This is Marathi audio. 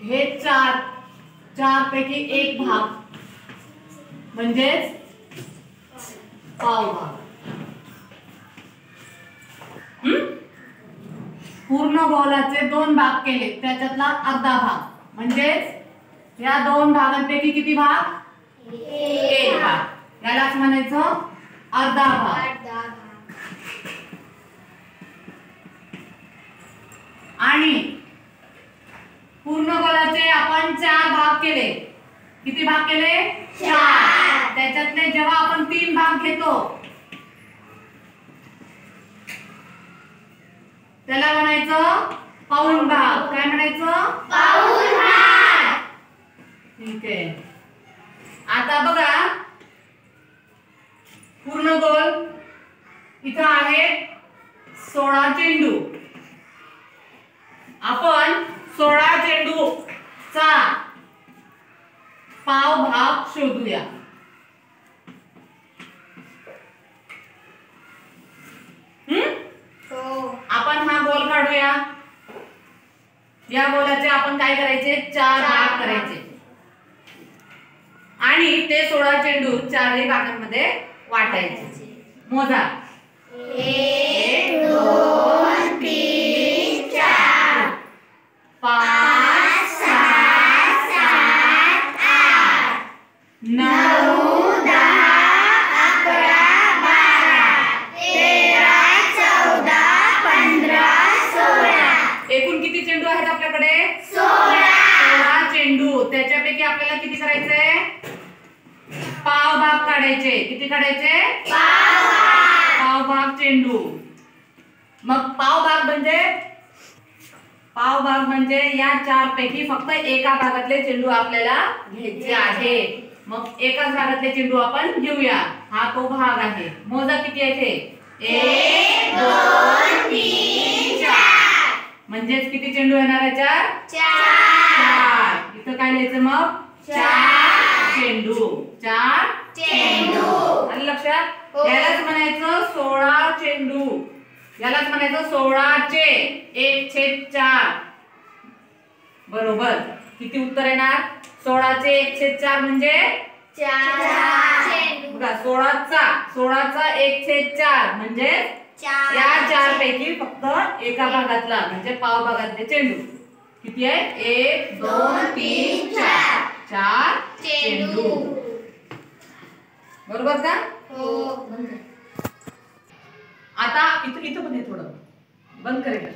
हे चार पैकी एक भाग म्हणजेच पाव भाग. पूर्ण गोलाचे 2 भाग केले त्याच्यातला अर्धा भाग म्हणजेच या 2 भागांपैकी किती भाग? एक भाग. यालाच म्हणायचं अर्धा भाग. आणि पूर्ण गोलाचे आपण 4 भाग केले. किती भाग केले? 4. त्याच्यातले जेव्हा आपण 3 भाग घेतो त्याला म्हणायचं पाऊण भाग. काय म्हणायचं? पाऊण भाग. ठीक आहे. आता बघा पूर्ण गोल इथं आहे 16 चेंडू. आपण 16 चेंडूचा पाव भाग शोधूया. आपण हा गोल काढूया. या गोलाचे आपण काय करायचे? 4 भाग करायचे आणि ते 16 चेंडू 4 भागांमध्ये वाटायचे. मोजा. 1 2 3 4 5 6 7 8 9 10 11 12 13 14 15 16. एकूण किती चेंडू आहेत आपल्याकडे? 16 चेंडू. त्याच्यापैकी आपल्याला किती करायचंय? पाव भाग काढायचे. किती काढायचे? पाव भाग चेंडू. मग पाव भाग म्हणजे या 4 पैकी फक्त एका भागातले चेंडू आपल्याला घ्यायचे आहे. मग एकाच भागातले चेंडू आपण घेऊया. हा तो भाग आहे. मोजा किती आहे ते? 1 2 3 4. म्हणजेच किती चेंडू येणार याच्यात? 4. इथं काय लिहायचं मग? 4 चेंडू. 4 चेंडू. आलं लक्षात? यालाच म्हणायचं 16 चेंडू. यालाच म्हणायचं 16 चे 1/4. बरोबर. किती उत्तर येणार? 16 चे 1/4 म्हणजे 4 चेंडू. बघा 16चा 1/4 म्हणजे या 4 पैकी फक्त एका भागातला म्हणजे पाव भागातले चेंडू. किती आहे? 1 2 3 4. 4 चेंडू. बरोबर का? हो. आता इथं पण थोडं बंद करेल.